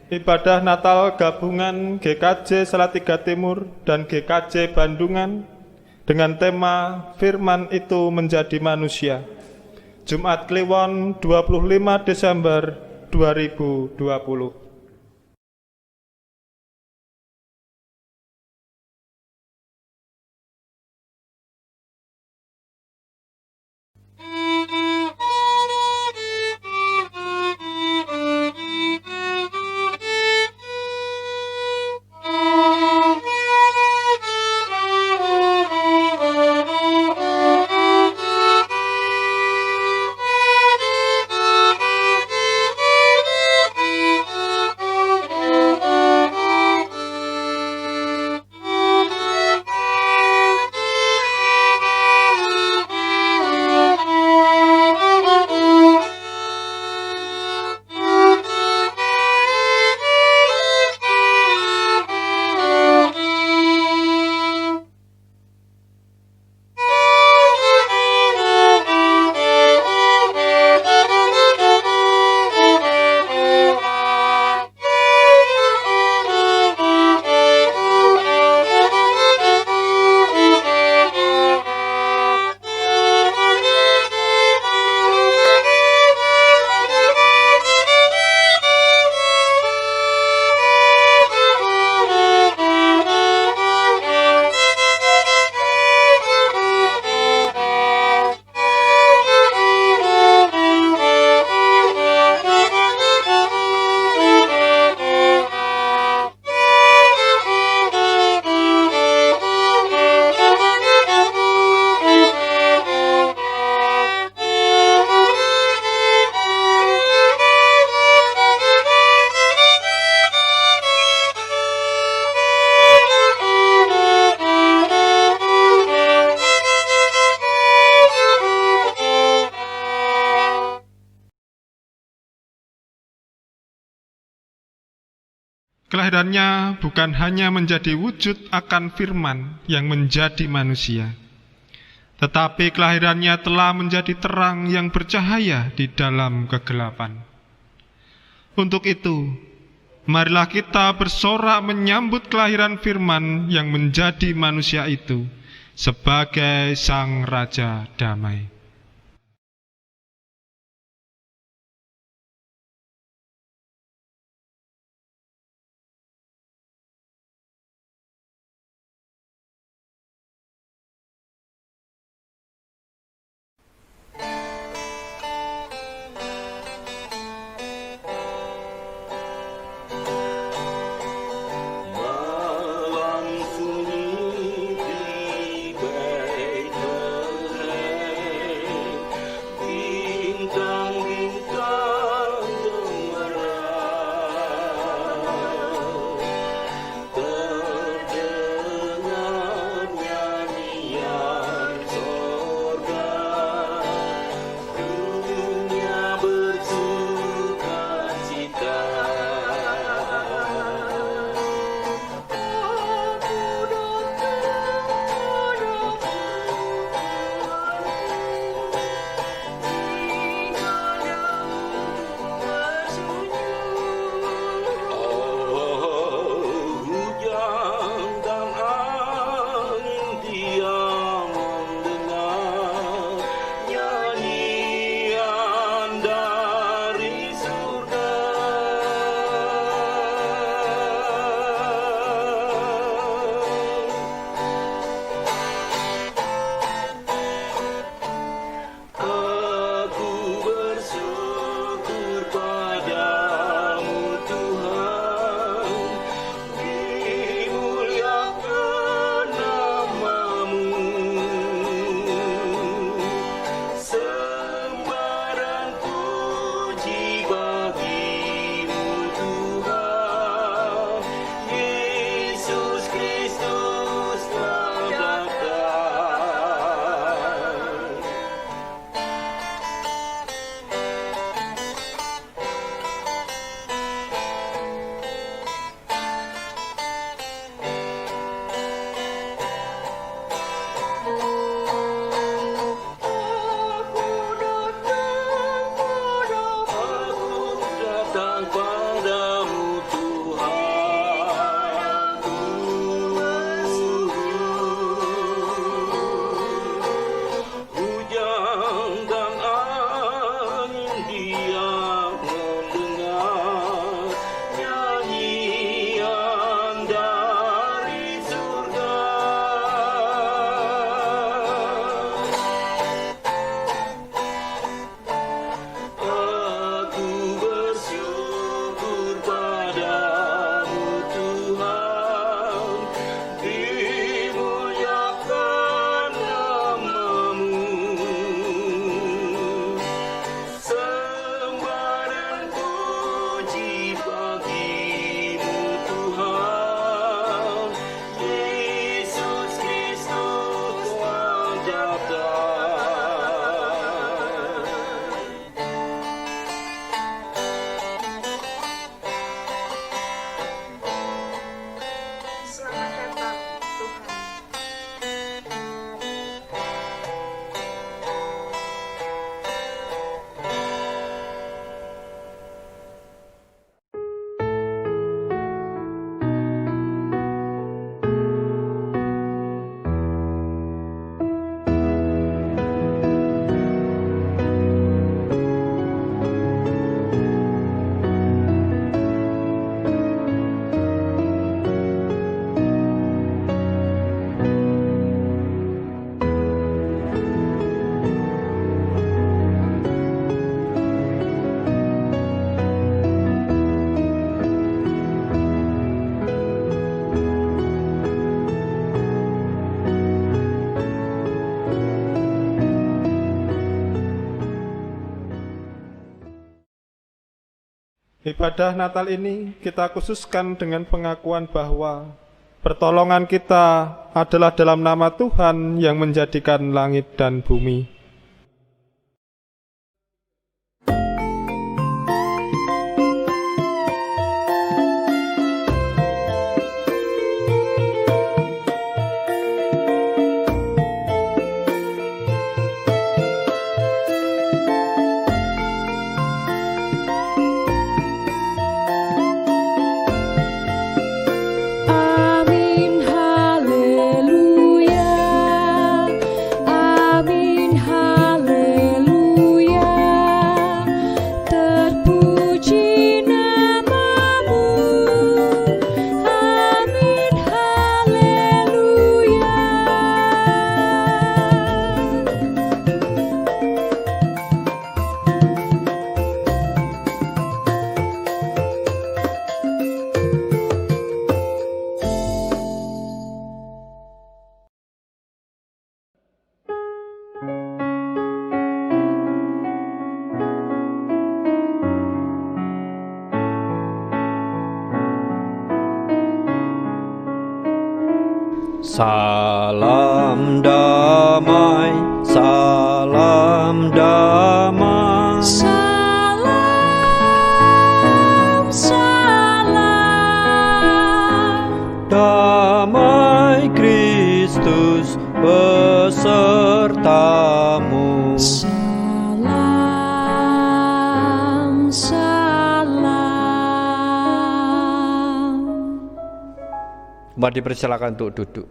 Ibadah Natal gabungan GKJ Salatiga Timur dan GKJ Bandungan dengan tema Firman itu menjadi manusia. Jumat Kliwon 25 Desember 2020. Kelahirannya bukan hanya menjadi wujud akan firman yang menjadi manusia, tetapi kelahirannya telah menjadi terang yang bercahaya di dalam kegelapan. Untuk itu, marilah kita bersorak menyambut kelahiran firman yang menjadi manusia itu sebagai Sang Raja Damai. Malam sunyi di Bethlehem, Ibadah Natal ini kita khususkan dengan pengakuan bahwa pertolongan kita adalah dalam nama Tuhan yang menjadikan langit dan bumi. Salam damai, salam damai. Salam, salam. Damai Kristus besertamu. Salam, salam. Mari dipersilakan untuk duduk.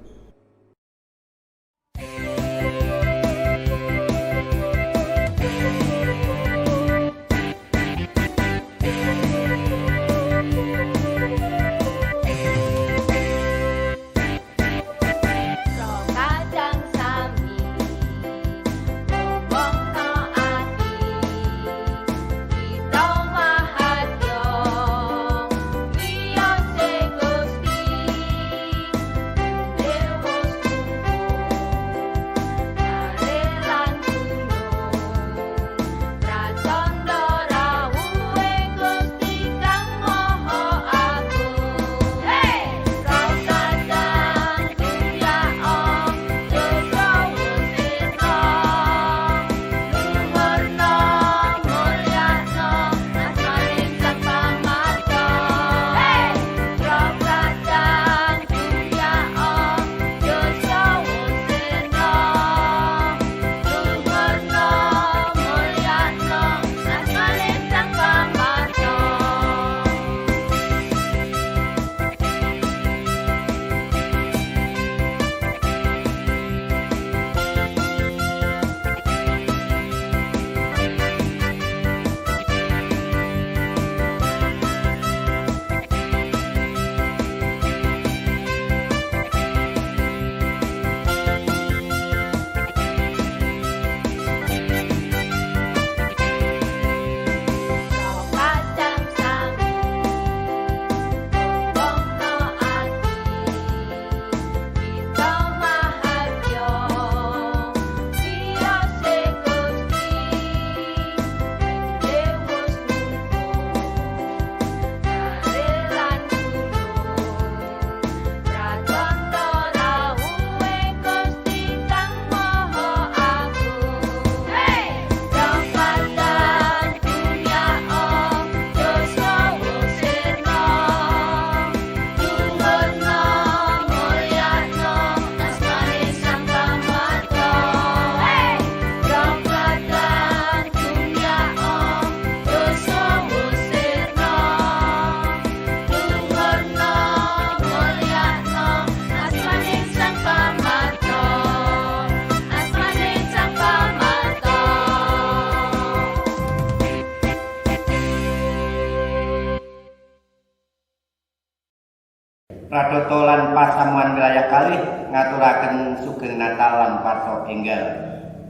Pradoto lan pasamuan wilayah kalih ngaturaken sugeng Natal lan Patrok enggal.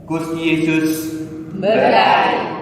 Gusti Yesus berkati.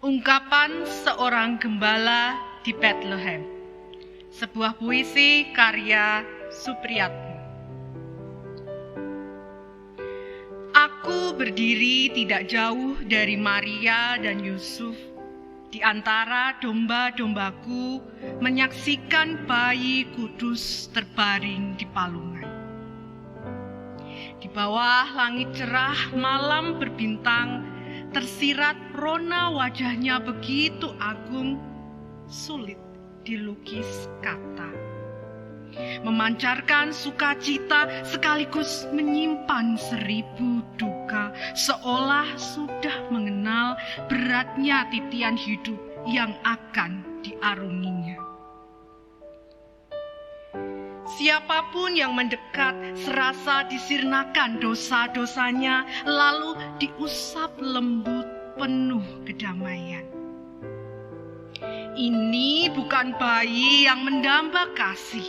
Ungkapan seorang gembala di Bethlehem. Sebuah puisi karya Supriyatmo. Aku berdiri tidak jauh dari Maria dan Yusuf, di antara domba-dombaku, menyaksikan bayi kudus terbaring di palungan. Di bawah langit cerah malam berbintang, tersirat rona wajahnya begitu agung, sulit dilukis kata. Memancarkan sukacita sekaligus menyimpan 1000 duka, seolah sudah mengenal beratnya titian hidup yang akan diarunginya. Siapapun yang mendekat serasa disirnakan dosa-dosanya, lalu diusap lembut penuh kedamaian. Ini bukan bayi yang mendamba kasih,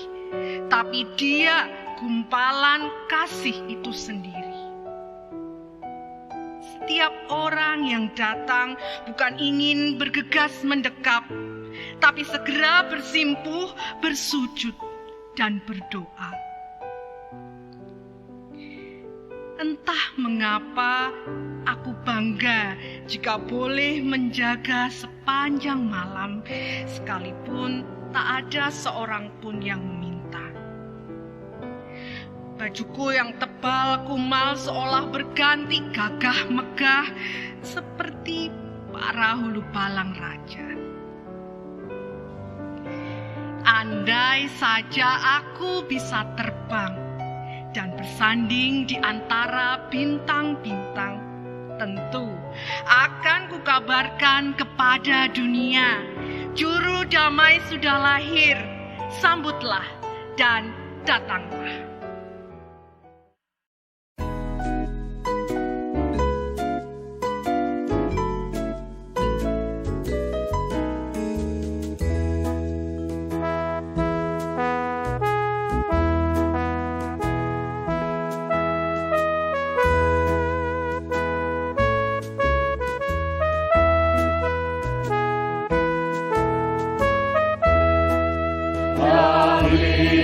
tapi dia gumpalan kasih itu sendiri. Setiap orang yang datang bukan ingin bergegas mendekap, tapi segera bersimpuh, bersujud, dan berdoa. Entah mengapa aku bangga jika boleh menjaga sepanjang malam, sekalipun tak ada seorang pun yang meminta. Bajuku yang tebal kumal seolah berganti gagah megah seperti para hulu balang raja. Andai saja aku bisa terbang dan bersanding di antara bintang-bintang, tentu akan kukabarkan kepada dunia, juru damai sudah lahir, sambutlah dan datanglah. Lahirlah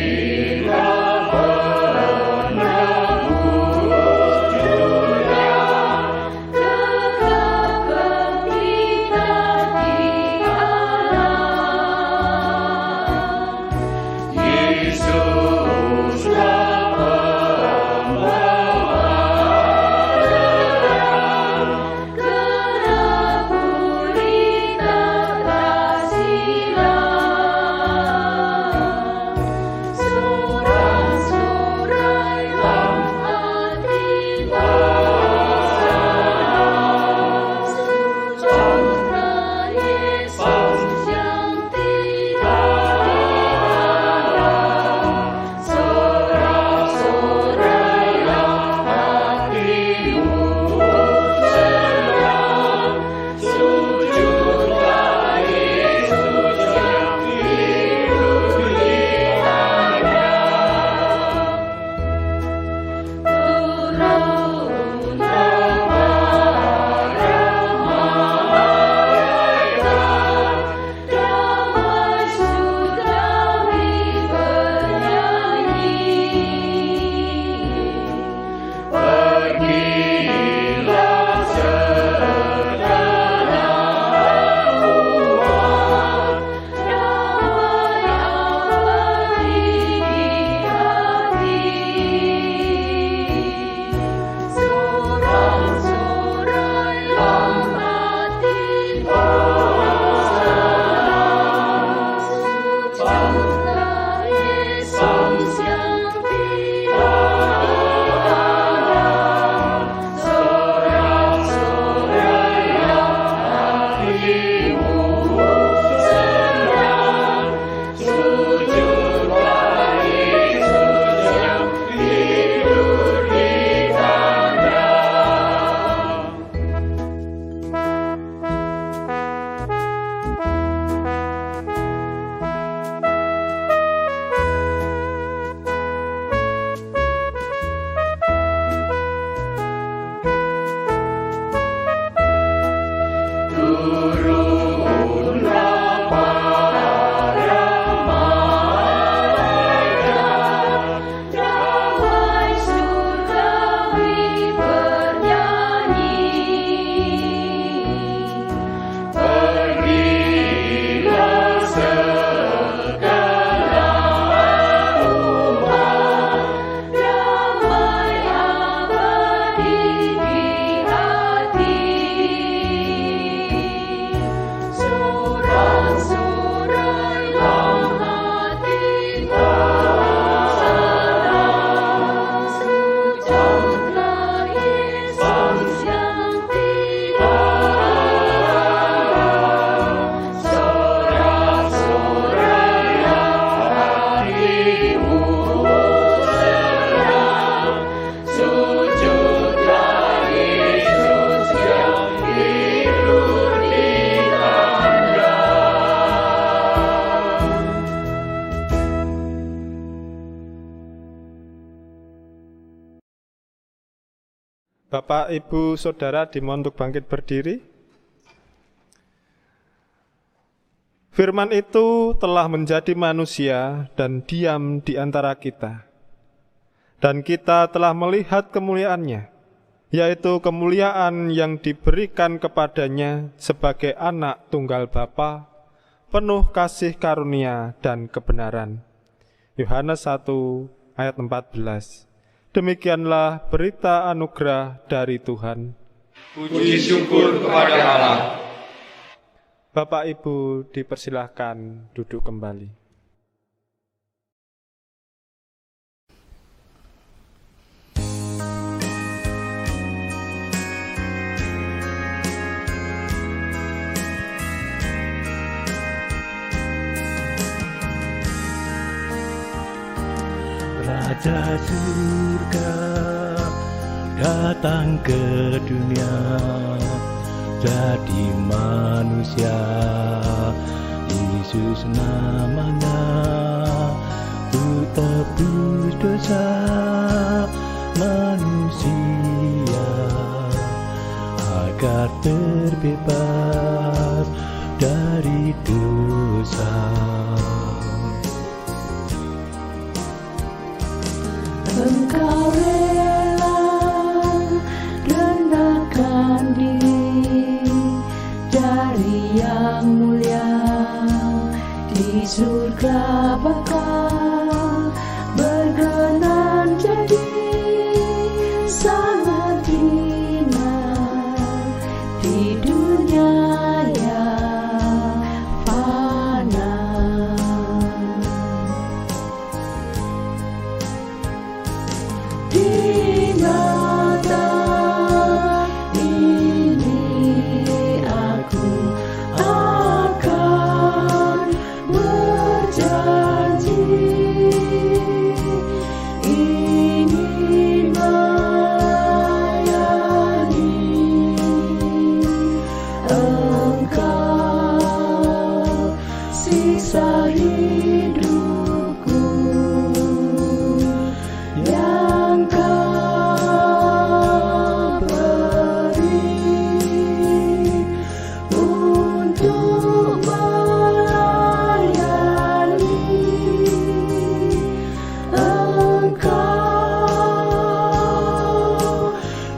Bapak, Ibu, Saudara dimohon untuk bangkit berdiri. Firman itu telah menjadi manusia dan diam di antara kita. Dan kita telah melihat kemuliaannya, yaitu kemuliaan yang diberikan kepadanya sebagai anak tunggal Bapa, penuh kasih karunia dan kebenaran. Yohanes 1 ayat 14. Demikianlah berita anugerah dari Tuhan. Puji syukur kepada Allah. Bapak Ibu dipersilahkan duduk kembali. Raja surga datang ke dunia, jadi manusia. Yesus namanya, untuk tebus dosa manusia, agar terbebas dari dosa. Engkau rela rendahkan diri dari yang mulia, di surga bakal berkenan jadi sangat hina di dunia yang fana. Di mata ini aku akan berjanji, ingin melayani Engkau sisa hidupku yang Kau beri, untuk melayani Engkau,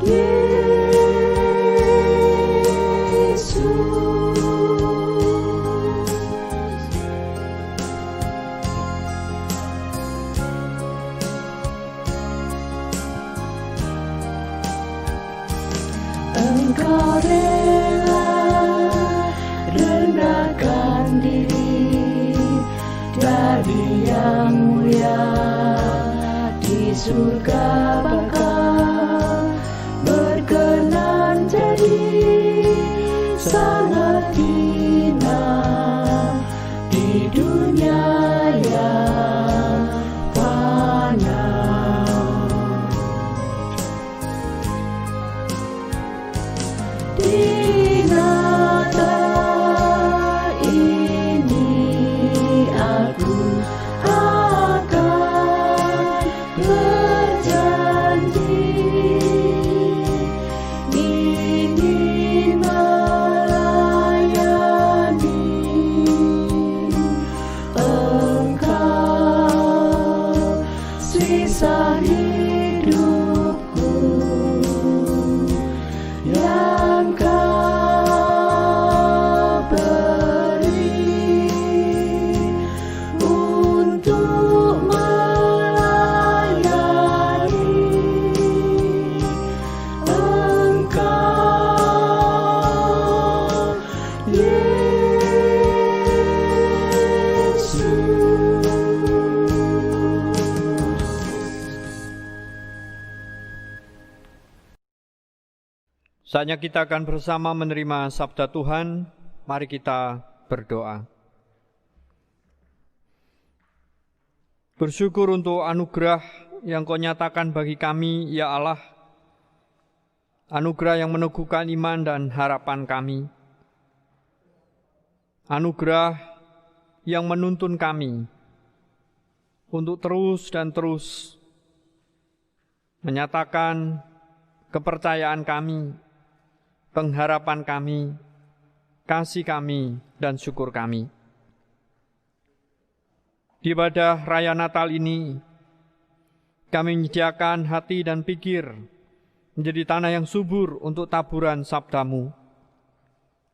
Yesus. Engkau rela rendahkan diri dari yang mulia, di surga bakal berkenan jadi sangat hina di dunia yang fana. Di mata ini aku akan berjanji, ingin melayani Engkau sisa hidupku yang Kau beri, untuk melayani Engkau, Yesus. Saatnya kita akan bersama menerima sabda Tuhan. Mari kita berdoa. Bersyukur untuk anugerah yang Kau nyatakan bagi kami, ya Allah. Anugerah yang meneguhkan iman dan harapan kami. Anugerah yang menuntun kami untuk terus dan terus menyatakan kepercayaan kami, pengharapan kami, kasih kami, dan syukur kami. Di ibadah Raya Natal ini, kami menyediakan hati dan pikir menjadi tanah yang subur untuk taburan sabda-Mu.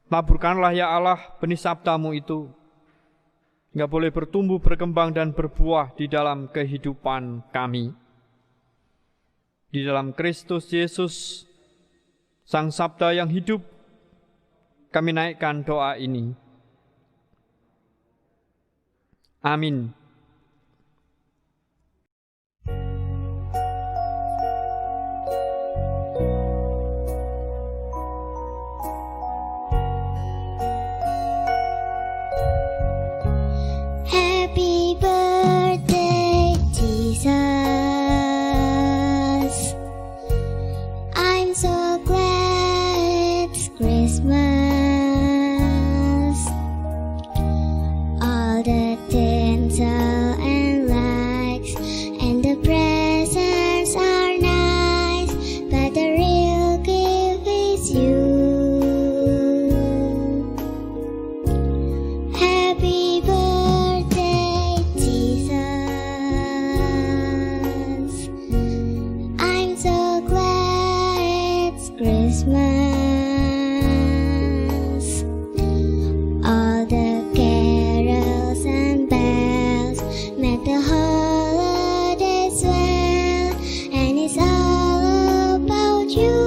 Taburkanlah ya Allah benih sabda-Mu itu, hingga boleh bertumbuh, berkembang, dan berbuah di dalam kehidupan kami. Di dalam Kristus Yesus, Sang Sabda yang hidup, kami naikkan doa ini. Amin. Happy birthday, Jesus. I'm so glad it's Christmas. All the tinsel and lights and the presents are nice, but the real gift is you. Happy birthday, Jesus. I'm so glad it's Christmas. All the carols and bells make the holiday swell, and it's all about you.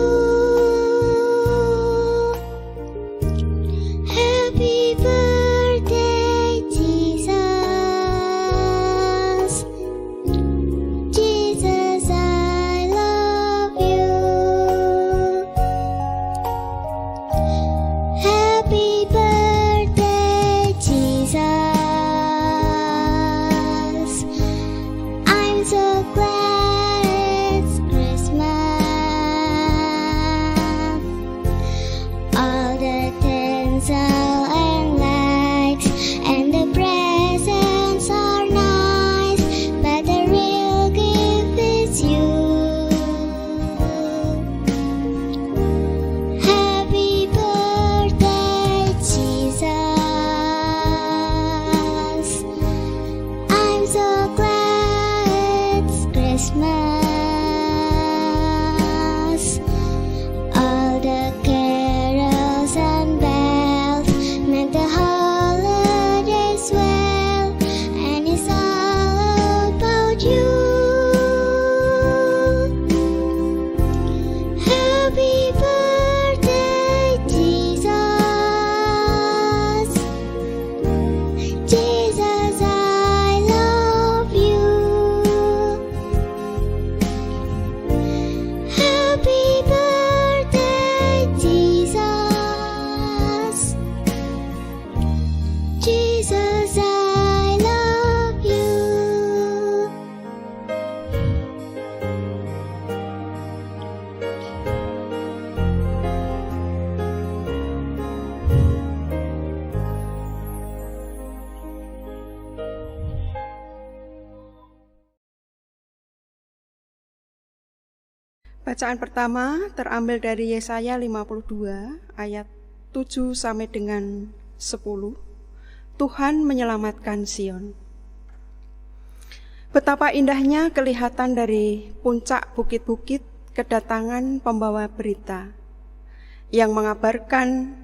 Happy birthday, Jesus. Jesus, I love you. Happy birthday, Jesus. I'm so glad it's Christmas. All the tinsel and lights and the presents are nice, but the real gift is you. Happy birthday, Jesus. I'm so glad it's Christmas. All the carols and bells make the holiday swell, and it's all about you. Happy birthday, Jesus. Jesus, I love you. Happy birthday, Jesus. Jesus, I love you. Bacaan pertama terambil dari Yesaya 52 ayat 7 sampai dengan 10. Tuhan menyelamatkan Sion. Betapa indahnya kelihatan dari puncak bukit-bukit kedatangan pembawa berita yang mengabarkan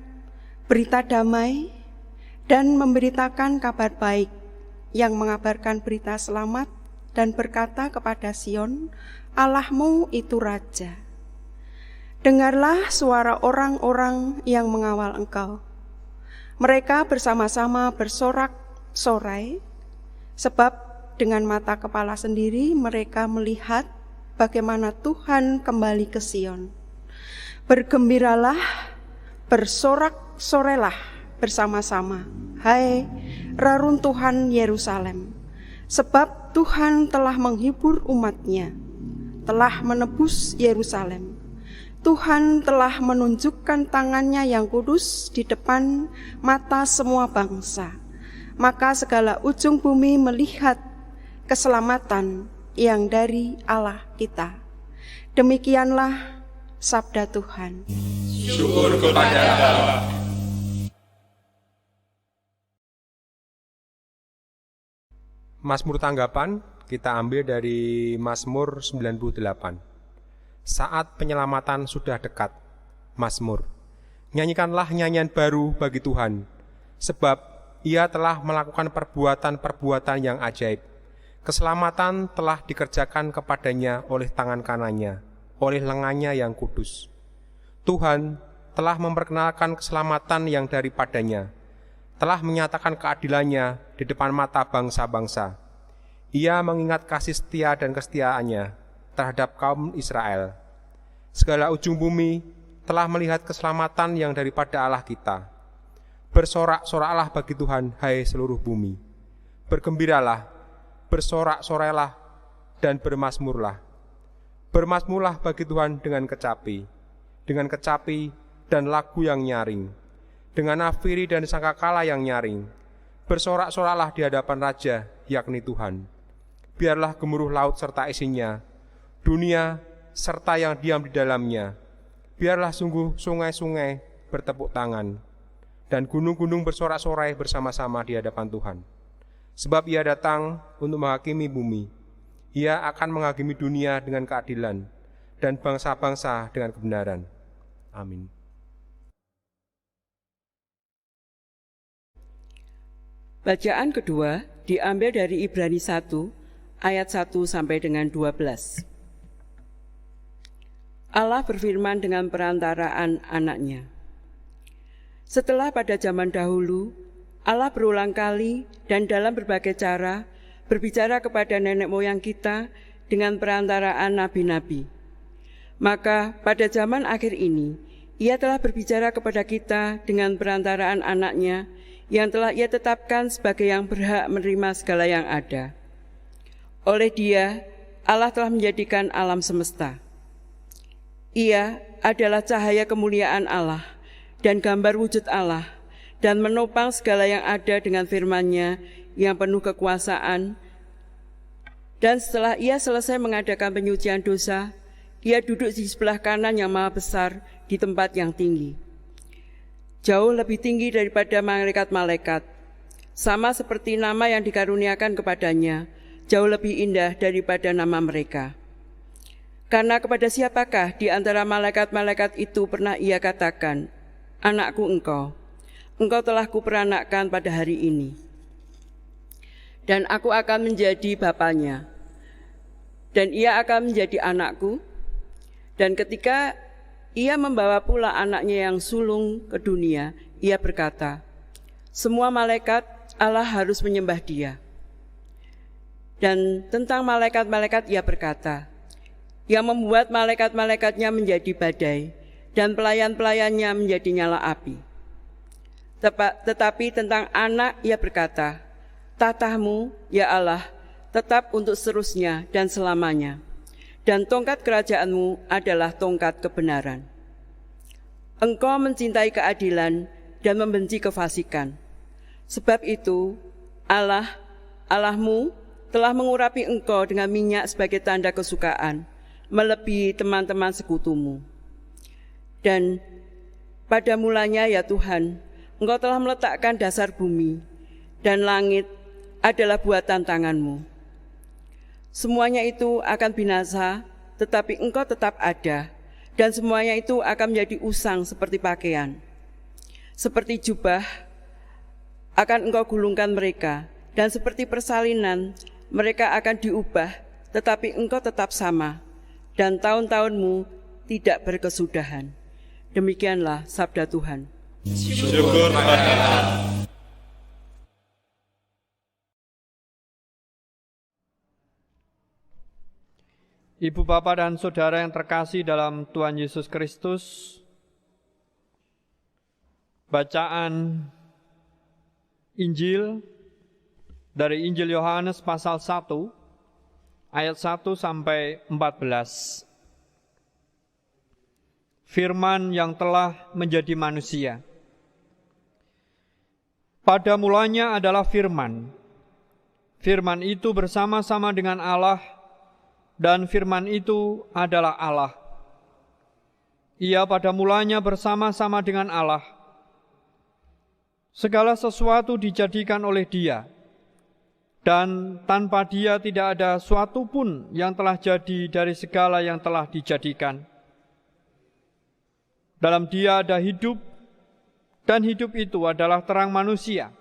berita damai dan memberitakan kabar baik, yang mengabarkan berita selamat dan berkata kepada Sion, Allahmu itu Raja. Dengarlah suara orang-orang yang mengawal Engkau. Mereka bersama-sama bersorak-sorai, sebab dengan mata kepala sendiri mereka melihat bagaimana Tuhan kembali ke Sion. Bergembiralah, bersorak-sorailah bersama-sama, hai reruntuhan Yerusalem, sebab Tuhan telah menghibur umat-Nya, telah menebus Yerusalem. Tuhan telah menunjukkan tangannya yang kudus di depan mata semua bangsa. Maka segala ujung bumi melihat keselamatan yang dari Allah kita. Demikianlah Sabda Tuhan. Syukur kepada Allah. Mazmur tanggapan kita ambil dari Mazmur 98. Saat penyelamatan sudah dekat. Mazmur. Nyanyikanlah nyanyian baru bagi Tuhan, sebab Ia telah melakukan perbuatan-perbuatan yang ajaib. Keselamatan telah dikerjakan kepadanya oleh tangan kanannya, oleh lengannya yang kudus. Tuhan telah memperkenalkan keselamatan yang daripadanya, telah menyatakan keadilannya di depan mata bangsa-bangsa. Ia mengingat kasih setia dan kesetiaannya terhadap kaum Israel. Segala ujung bumi telah melihat keselamatan yang daripada Allah kita. Bersorak-soraklah bagi Tuhan, hai seluruh bumi. Bergembiralah, bersorak-sorailah, dan bermasmurlah. Bermasmurlah bagi Tuhan dengan kecapi dan lagu yang nyaring, dengan nafiri dan sangkakala yang nyaring. Bersorak-soraklah di hadapan Raja, yakni Tuhan. Biarlah gemuruh laut serta isinya, dunia serta yang diam di dalamnya. Biarlah sungguh sungai-sungai bertepuk tangan, dan gunung-gunung bersorak-sorai bersama-sama di hadapan Tuhan. Sebab Ia datang untuk menghakimi bumi. Ia akan menghakimi dunia dengan keadilan, dan bangsa-bangsa dengan kebenaran. Amin. Bacaan kedua diambil dari Ibrani 1 ayat 1 sampai dengan 12. Allah berfirman dengan perantaraan anaknya. Setelah pada zaman dahulu, Allah berulang kali dan dalam berbagai cara berbicara kepada nenek moyang kita dengan perantaraan nabi-nabi. Maka pada zaman akhir ini, Ia telah berbicara kepada kita dengan perantaraan anaknya yang telah Ia tetapkan sebagai yang berhak menerima segala yang ada. Oleh Dia, Allah telah menjadikan alam semesta. Ia adalah cahaya kemuliaan Allah dan gambar wujud Allah, dan menopang segala yang ada dengan firman-Nya yang penuh kekuasaan. Dan setelah Ia selesai mengadakan penyucian dosa, Ia duduk di sebelah kanan yang maha besar di tempat yang tinggi, jauh lebih tinggi daripada malaikat-malaikat, sama seperti nama yang dikaruniakan kepadanya, jauh lebih indah daripada nama mereka. Karena kepada siapakah di antara malaikat-malaikat itu pernah Ia katakan, "Anakku engkau telah kuperanakkan pada hari ini, dan aku akan menjadi bapanya, dan ia akan menjadi anakku." Dan ketika Ia membawa pula anaknya yang sulung ke dunia, Ia berkata, "Semua malaikat Allah harus menyembah Dia." Dan tentang malaikat-malaikat Ia berkata, "Yang membuat malaikat-malaikatnya menjadi badai, dan pelayan-pelayannya menjadi nyala api." Tetapi tentang anak Ia berkata, "Tatahmu, ya Allah, tetap untuk seterusnya dan selamanya, dan tongkat kerajaanmu adalah tongkat kebenaran. Engkau mencintai keadilan dan membenci kefasikan. Sebab itu Allahmu telah mengurapi engkau dengan minyak sebagai tanda kesukaan, melebihi teman-teman sekutumu. Dan pada mulanya ya Tuhan, Engkau telah meletakkan dasar bumi, dan langit adalah buatan tanganmu. Semuanya itu akan binasa, tetapi Engkau tetap ada, dan semuanya itu akan menjadi usang seperti pakaian. Seperti jubah akan Engkau gulungkan mereka, dan seperti persalinan mereka akan diubah, tetapi Engkau tetap sama, dan tahun-tahunmu tidak berkesudahan." Demikianlah sabda Tuhan. Syukur pada Allah. Ibu bapak dan saudara yang terkasih dalam Tuhan Yesus Kristus, bacaan Injil dari Injil Yohanes pasal 1 ayat 1 sampai 14. Firman yang telah menjadi manusia. Pada mulanya adalah firman. Firman itu bersama-sama dengan Allah, dan firman itu adalah Allah. Ia pada mulanya bersama-sama dengan Allah. Segala sesuatu dijadikan oleh Dia, dan tanpa Dia tidak ada suatu pun yang telah jadi dari segala yang telah dijadikan. Dalam Dia ada hidup, dan hidup itu adalah terang manusia.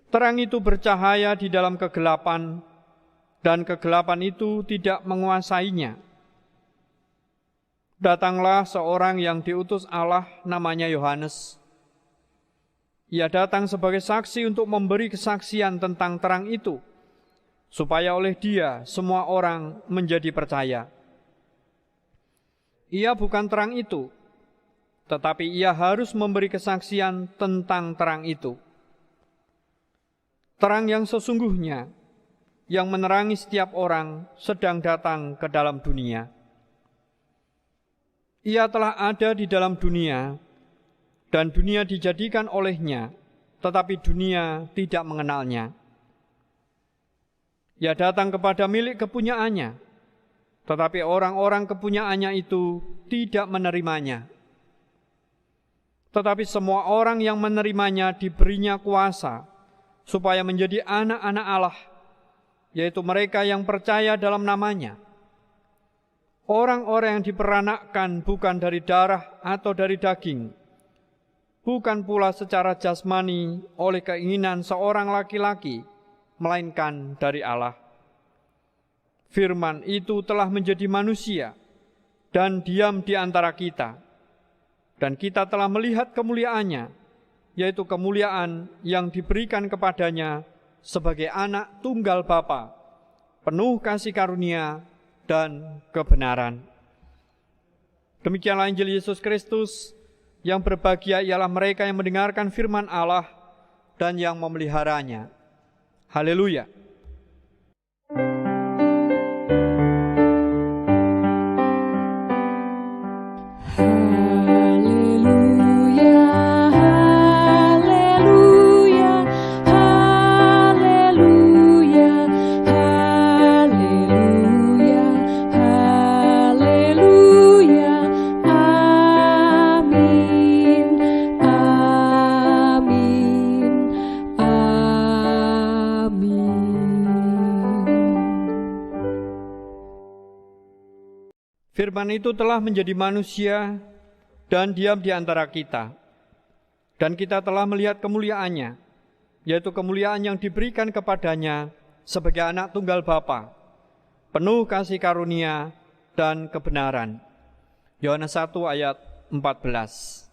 Terang itu bercahaya di dalam kegelapan, dan kegelapan itu tidak menguasainya. Datanglah seorang yang diutus Allah, namanya Yohanes. Ia datang sebagai saksi untuk memberi kesaksian tentang terang itu, supaya oleh Dia semua orang menjadi percaya. Ia bukan terang itu, tetapi ia harus memberi kesaksian tentang terang itu. Terang yang sesungguhnya, yang menerangi setiap orang, sedang datang ke dalam dunia. Ia telah ada di dalam dunia, dan dunia dijadikan olehnya, tetapi dunia tidak mengenalnya. Ia datang kepada milik kepunyaannya, tetapi orang-orang kepunyaannya itu tidak menerimanya. Tetapi semua orang yang menerimanya diberinya kuasa, supaya menjadi anak-anak Allah, yaitu mereka yang percaya dalam namanya. Orang-orang yang diperanakkan bukan dari darah atau dari daging, bukan pula secara jasmani oleh keinginan seorang laki-laki, melainkan dari Allah. Firman itu telah menjadi manusia dan diam di antara kita, dan kita telah melihat kemuliaannya, yaitu kemuliaan yang diberikan kepadanya sebagai anak tunggal Bapa, penuh kasih karunia dan kebenaran. Demikianlah Injil Yesus Kristus. Yang berbahagia ialah mereka yang mendengarkan firman Allah dan yang memeliharanya. Haleluya. Firman itu telah menjadi manusia dan diam di antara kita. Dan kita telah melihat kemuliaannya, yaitu kemuliaan yang diberikan kepadanya sebagai anak tunggal Bapa, penuh kasih karunia dan kebenaran. Yohanes 1 ayat 14.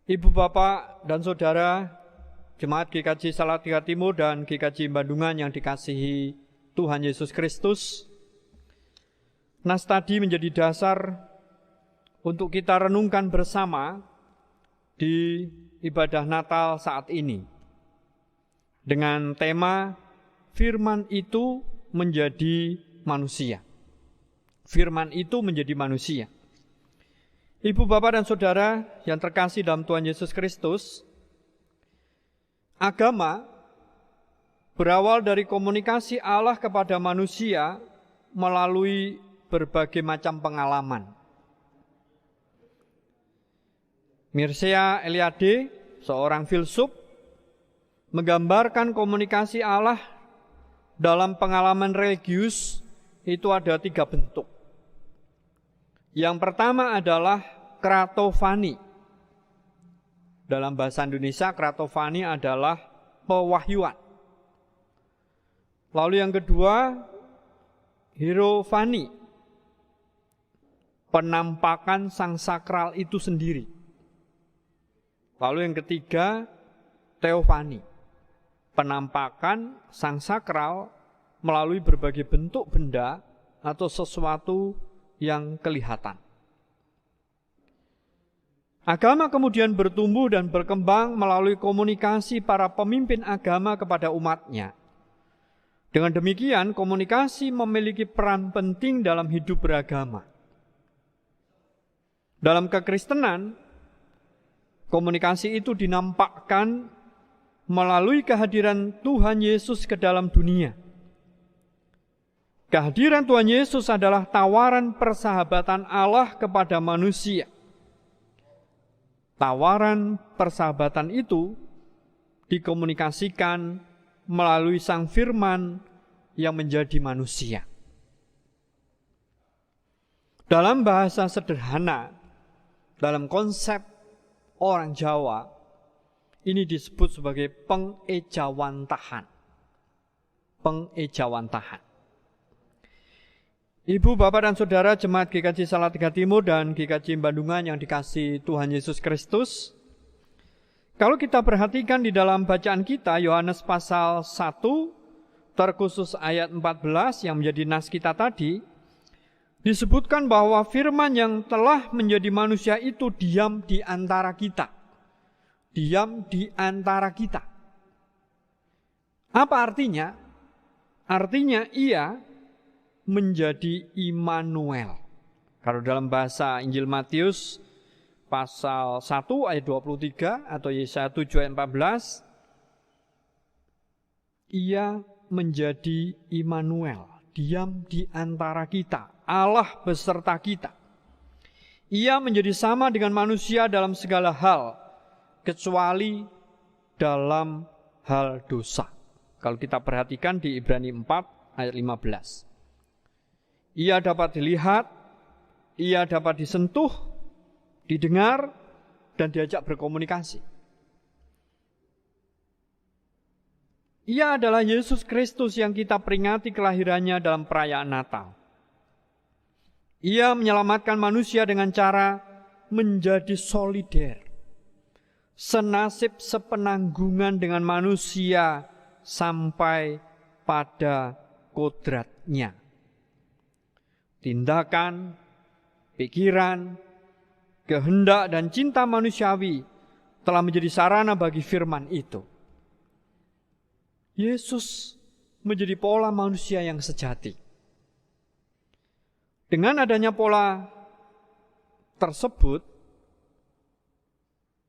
Ibu bapak dan saudara, Jemaat GKJ Salatiga Timur dan GKJ Bandungan yang dikasihi Tuhan Yesus Kristus, nas tadi menjadi dasar untuk kita renungkan bersama di ibadah Natal saat ini dengan tema firman itu menjadi manusia. Firman itu menjadi manusia. Ibu, bapak, dan saudara yang terkasih dalam Tuhan Yesus Kristus, agama berawal dari komunikasi Allah kepada manusia melalui berbagai macam pengalaman. Mircea Eliade, seorang filsuf, menggambarkan komunikasi Allah dalam pengalaman religius itu ada 3 bentuk. Yang pertama adalah kratofani. Dalam bahasa Indonesia, kratofani adalah pewahyuan. Lalu yang kedua, hierofani, penampakan sang sakral itu sendiri. Lalu yang ketiga, teofani, penampakan sang sakral melalui berbagai bentuk benda atau sesuatu yang kelihatan. Agama kemudian bertumbuh dan berkembang melalui komunikasi para pemimpin agama kepada umatnya. Dengan demikian, komunikasi memiliki peran penting dalam hidup beragama. Dalam kekristenan, komunikasi itu dinampakkan melalui kehadiran Tuhan Yesus ke dalam dunia. Kehadiran Tuhan Yesus adalah tawaran persahabatan Allah kepada manusia. Tawaran persahabatan itu dikomunikasikan melalui Sang Firman yang menjadi manusia. Dalam bahasa sederhana, dalam konsep orang Jawa, ini disebut sebagai pengejawantahan. Pengejawantahan. Ibu, Bapak, dan Saudara Jemaat GKJ Salatiga Timur dan GKJ Bandungan yang dikasihi Tuhan Yesus Kristus, kalau kita perhatikan di dalam bacaan kita, Yohanes pasal 1, terkhusus ayat 14 yang menjadi nas kita tadi, disebutkan bahwa firman yang telah menjadi manusia itu diam di antara kita. Diam di antara kita. Apa artinya? Artinya ia menjadi Immanuel. Kalau dalam bahasa Injil Matius pasal 1 ayat 23 atau Yesaya 7 ayat 14, ia menjadi Immanuel, diam di antara kita, Allah beserta kita. Ia menjadi sama dengan manusia dalam segala hal, kecuali dalam hal dosa. Kalau kita perhatikan di Ibrani 4 ayat 15. Ia dapat dilihat, ia dapat disentuh, didengar, dan diajak berkomunikasi. Ia adalah Yesus Kristus yang kita peringati kelahirannya dalam perayaan Natal. Ia menyelamatkan manusia dengan cara menjadi solider, senasib sepenanggungan dengan manusia sampai pada kodratnya. Tindakan, pikiran, kehendak, dan cinta manusiawi telah menjadi sarana bagi firman itu. Yesus menjadi pola manusia yang sejati. Dengan adanya pola tersebut,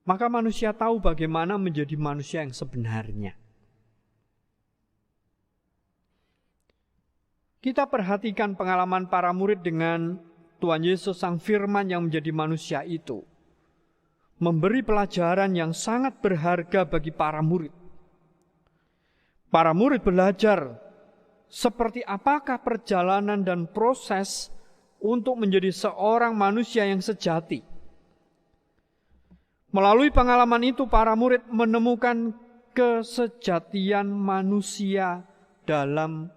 maka manusia tahu bagaimana menjadi manusia yang sebenarnya. Kita perhatikan pengalaman para murid dengan Tuhan Yesus Sang Firman yang menjadi manusia itu. Memberi pelajaran yang sangat berharga bagi para murid. Para murid belajar seperti apakah perjalanan dan proses untuk menjadi seorang manusia yang sejati. Melalui pengalaman itu para murid menemukan kesejatian manusia dalam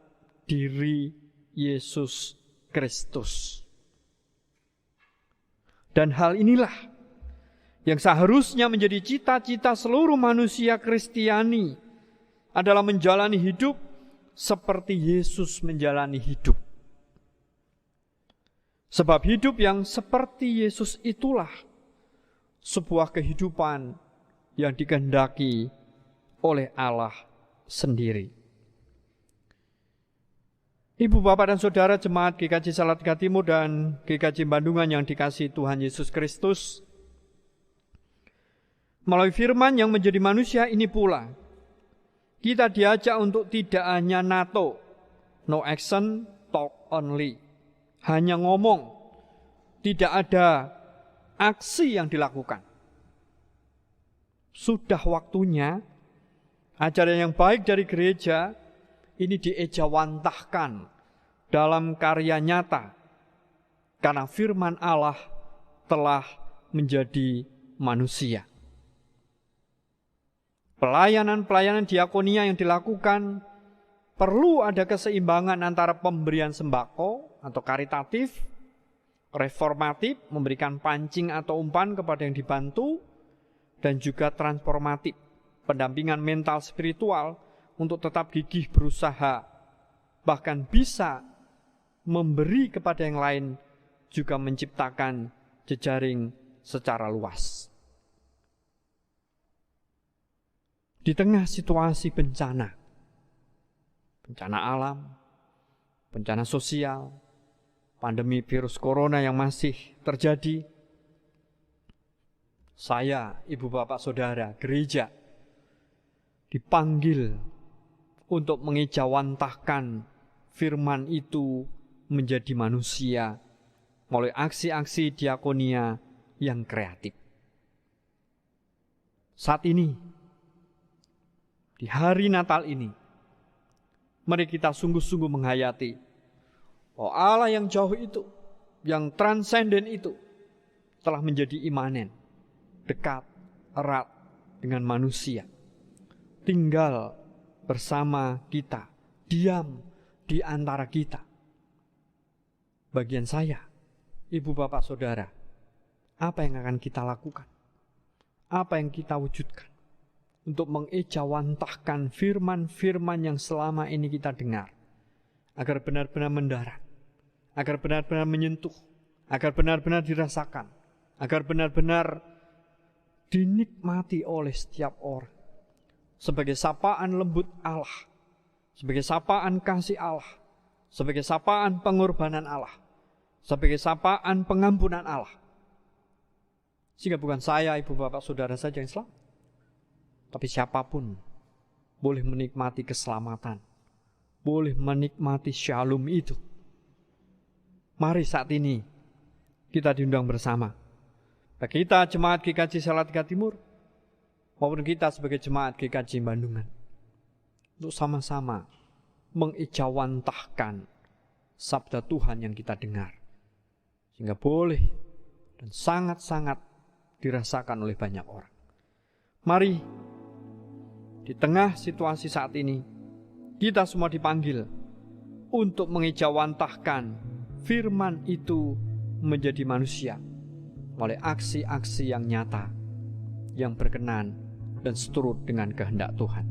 diri Yesus Kristus. Dan hal inilah yang seharusnya menjadi cita-cita seluruh manusia Kristiani adalah menjalani hidup seperti Yesus menjalani hidup. Sebab hidup yang seperti Yesus itulah sebuah kehidupan yang dikehendaki oleh Allah sendiri. Ibu, Bapak, dan Saudara Jemaat GKJ Salatiga Timur dan GKJ Bandungan yang dikasihi Tuhan Yesus Kristus, melalui firman yang menjadi manusia ini pula, kita diajak untuk tidak hanya NATO, no action, talk only. Hanya ngomong, tidak ada aksi yang dilakukan. Sudah waktunya ajaran yang baik dari gereja ini diejawantahkan dalam karya nyata, karena firman Allah telah menjadi manusia. Pelayanan-pelayanan diakonia yang dilakukan perlu ada keseimbangan antara pemberian sembako atau karitatif, reformatif, memberikan pancing atau umpan kepada yang dibantu, dan juga transformatif, pendampingan mental spiritual untuk tetap gigih berusaha, bahkan bisa memberi kepada yang lain, juga menciptakan jejaring secara luas. Di tengah situasi bencana alam, bencana sosial, pandemi virus corona yang masih terjadi, saya, ibu, bapak, saudara, gereja dipanggil untuk mengejawantahkan firman itu menjadi manusia melalui aksi-aksi diakonia yang kreatif. Saat ini, di hari Natal ini, mari kita sungguh-sungguh menghayati bahwa Allah yang jauh itu, yang transenden itu, telah menjadi imanen, dekat, erat dengan manusia. Tinggal bersama kita, diam di antara kita. Bagian saya, ibu bapak saudara, apa yang akan kita lakukan? Apa yang kita wujudkan untuk mengejawantahkan firman-firman yang selama ini kita dengar, agar benar-benar mendarat, agar benar-benar menyentuh, agar benar-benar dirasakan, agar benar-benar dinikmati oleh setiap orang sebagai sapaan lembut Allah, sebagai sapaan kasih Allah, sebagai sapaan pengorbanan Allah, sebagai sapaan pengampunan Allah. Sehingga bukan saya, ibu bapak saudara saja yang selamat, tapi siapapun boleh menikmati keselamatan, boleh menikmati shalom itu. Mari saat ini kita diundang bersama, baik kita jemaat GKJ Salatiga Timur maupun kita sebagai jemaat GKJ Bandungan, untuk sama-sama mengejawantahkan sabda Tuhan yang kita dengar, sehingga boleh dan sangat-sangat dirasakan oleh banyak orang. Mari, di tengah situasi saat ini, kita semua dipanggil untuk mengejawantahkan firman itu menjadi manusia oleh aksi-aksi yang nyata, yang berkenan dan seturut dengan kehendak Tuhan.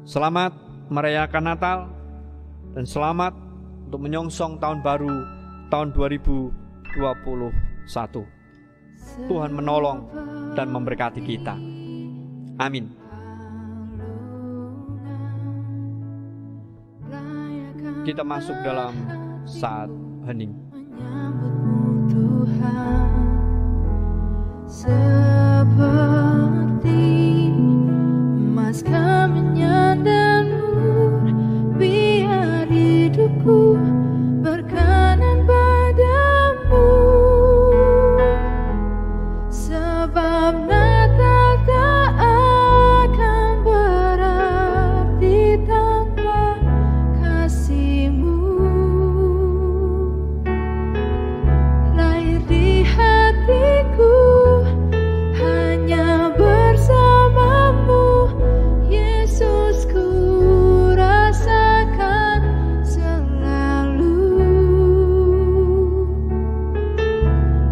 Selamat merayakan Natal dan selamat untuk menyongsong tahun baru tahun 2021. Tuhan menolong dan memberkati kita. Amin. Kita masuk dalam saat hening. Tuhan, seperti emas kemenyan dan mur, biar hidupku berkenan padamu. Sebab Natal tak akan berarti tanpa kasih-Mu. Lahir di hatiku hanya bersama-Mu, Yesus, ku rasakan selalu.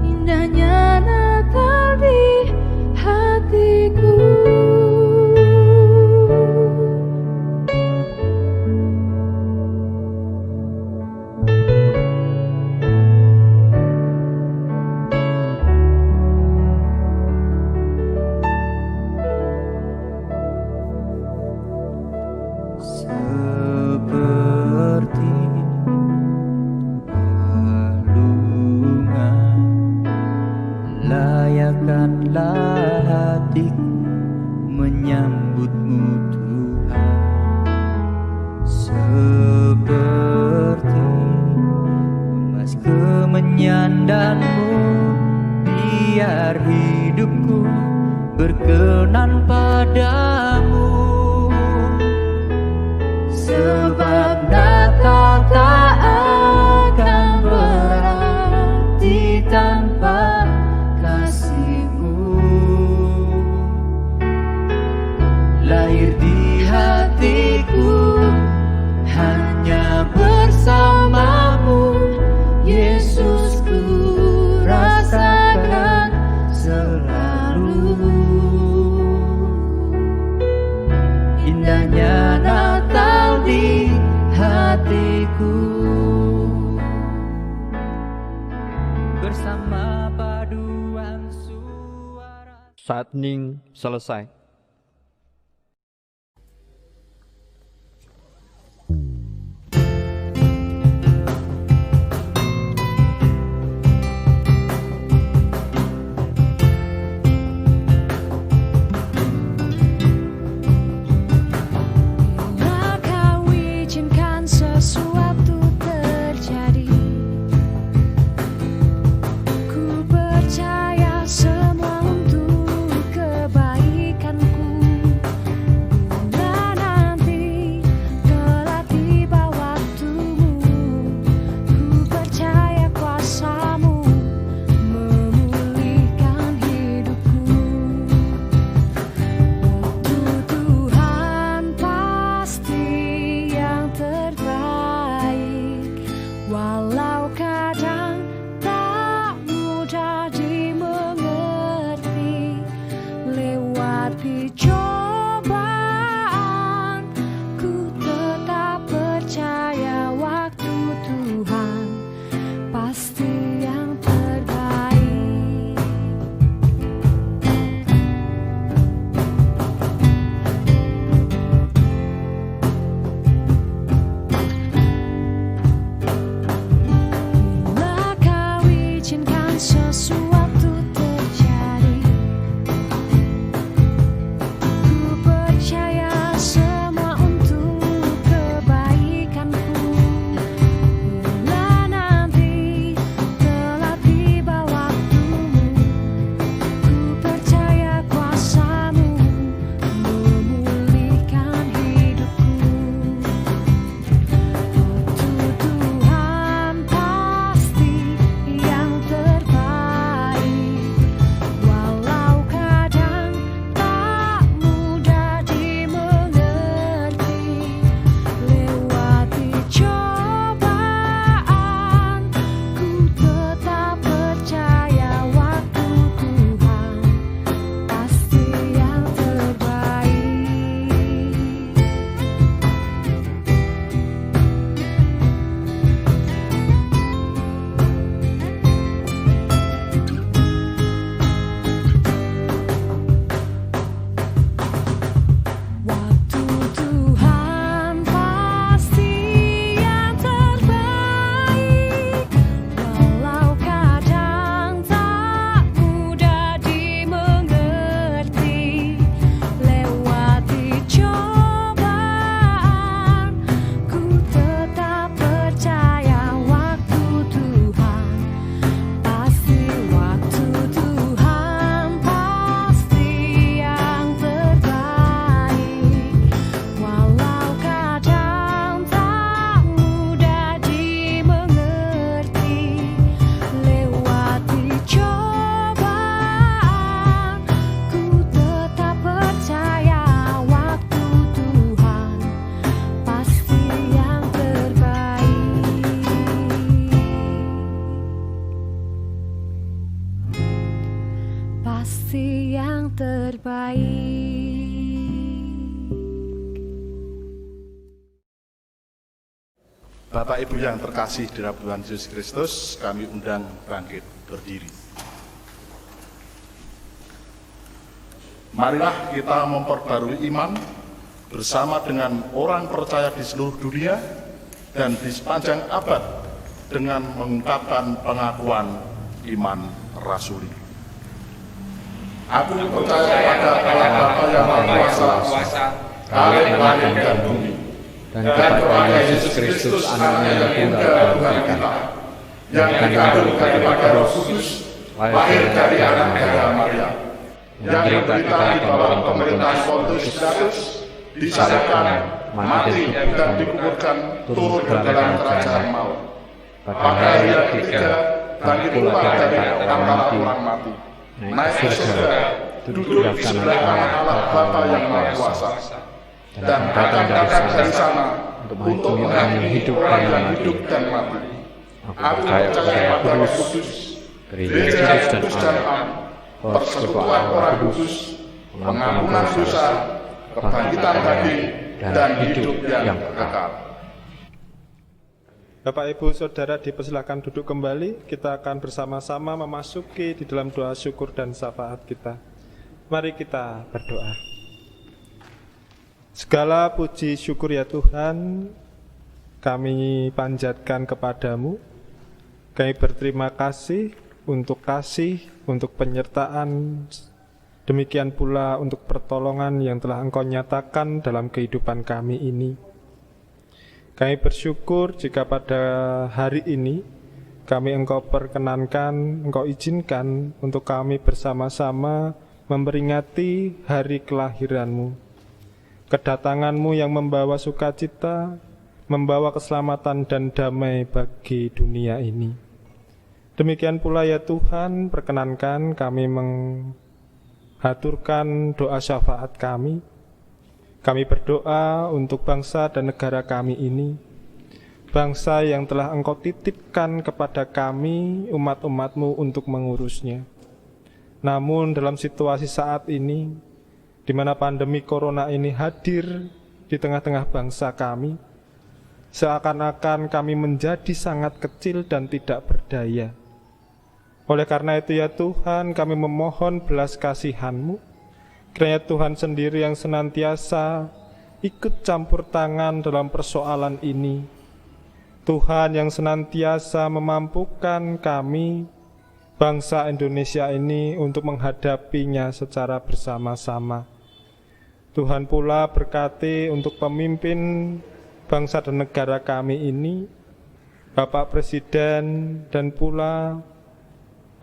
Indahnya Natal di hatiku. Seperti balungan, layakkanlah hatiku menyambut-Mu Tuhan. Seperti emas kemenyan dan mur, biar hidupku berkenan padamu. Sebab Natal tak akan berarti tanpa kasih-Mu. Lahir di hatiku hanya bersama-Mu, Yesus, ku rasakan selalu. Indahnya Natal di hatiku, bersama paduan suara. Saat hening selesai. Maka izinkan sesuatu sesuatu terjadi. Ku percaya semua untuk kebaikanku. Bila nanti telah tiba waktumu, ku percaya kuasa-Mu memulihkan hidupku. Tuhan pasti yang terbaik, walau kadang tak mudah dimengerti. Lewati cobaan, ku tetap percaya waktu Tuhan pasti yang terbaik. Waktu Tuhan pasti yang terbaik, walau kadang tak mudah dimengerti. Lewati cobaan, ku tetap percaya waktu Tuhan pasti, waktu Tuhan pasti yang terbaik, walau kadang tak mudah dimengerti. Lewati cobaan, ku tetap percaya waktu Tuhan pasti yang terbaik. Pasti yang terbaik. Bapak Ibu yang terkasih di dalam Tuhan Yesus Kristus, kami undang bangkit berdiri. Marilah kita memperbarui iman bersama dengan orang percaya di seluruh dunia dan di sepanjang abad dengan mengungkapkan pengakuan iman rasuli. Aku percaya pada Allah Bapa yang Maha Kuasa, Khalik langit dan bumi, dan kepada Yesus Kristus anaknya yang tunggal Tuhan kita, yang dikandung daripada Roh Kudus, lahir dari anak Maria, yang menderita di bawah pemerintahan Pontius Pilatus, disalibkan, mati dan dikuburkan, turun ke dalam kerajaan maut. Pada hari yang ketiga, bangkit pula dari antara orang mati, naik ke surga, duduk di sebelah kanan Allah Bapa yang Maha Kuasa, dan akan datang dari sana untuk menghakimi orang yang hidup dan mati. Aku percaya pada Roh Kudus, Gereja Kudus dan Am, persekutuan orang kudus, pengampunan dosa, kebangkitan daging, dan hidup yang kekal. Bapak Ibu Saudara dipersilakan duduk kembali. Kita akan bersama-sama memasuki di dalam doa syukur dan syafaat kita. Mari kita berdoa. Segala puji syukur ya Tuhan, kami panjatkan kepadamu. Kami berterima kasih, untuk penyertaan, demikian pula untuk pertolongan yang telah Engkau nyatakan dalam kehidupan kami ini. Kami bersyukur jika pada hari ini kami Engkau perkenankan, Engkau izinkan untuk kami bersama-sama memperingati hari kelahiran-Mu, kedatangan-Mu yang membawa sukacita, membawa keselamatan dan damai bagi dunia ini. Demikian pula ya Tuhan, perkenankan kami menghaturkan doa syafaat kami. Kami berdoa untuk bangsa dan negara kami ini, bangsa yang telah Engkau titipkan kepada kami, umat-umat-Mu untuk mengurusnya. Namun dalam situasi saat ini, di mana pandemi corona ini hadir di tengah-tengah bangsa kami, seakan-akan kami menjadi sangat kecil dan tidak berdaya. Oleh karena itu ya Tuhan, kami memohon belas kasihan-Mu, kiranya Tuhan sendiri yang senantiasa ikut campur tangan dalam persoalan ini. Tuhan yang senantiasa memampukan kami bangsa Indonesia ini untuk menghadapinya secara bersama-sama. Tuhan pula berkati untuk pemimpin bangsa dan negara kami ini, Bapak Presiden dan pula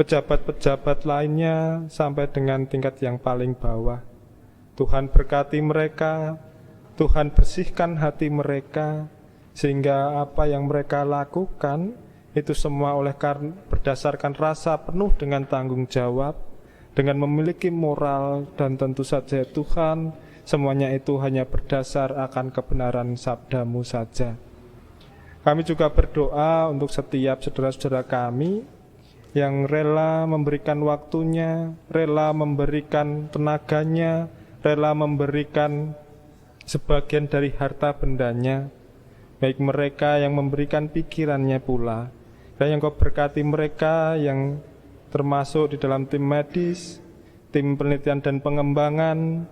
pejabat-pejabat lainnya sampai dengan tingkat yang paling bawah. Tuhan berkati mereka, Tuhan bersihkan hati mereka, sehingga apa yang mereka lakukan itu semua berdasarkan rasa penuh dengan tanggung jawab, dengan memiliki moral, dan tentu saja Tuhan, semuanya itu hanya berdasar akan kebenaran sabda-Mu saja. Kami juga berdoa untuk setiap saudara-saudara kami yang rela memberikan waktunya, rela memberikan tenaganya, rela memberikan sebagian dari harta bendanya, baik mereka yang memberikan pikirannya pula, dan yang Kau berkati mereka yang termasuk di dalam tim medis, tim penelitian dan pengembangan,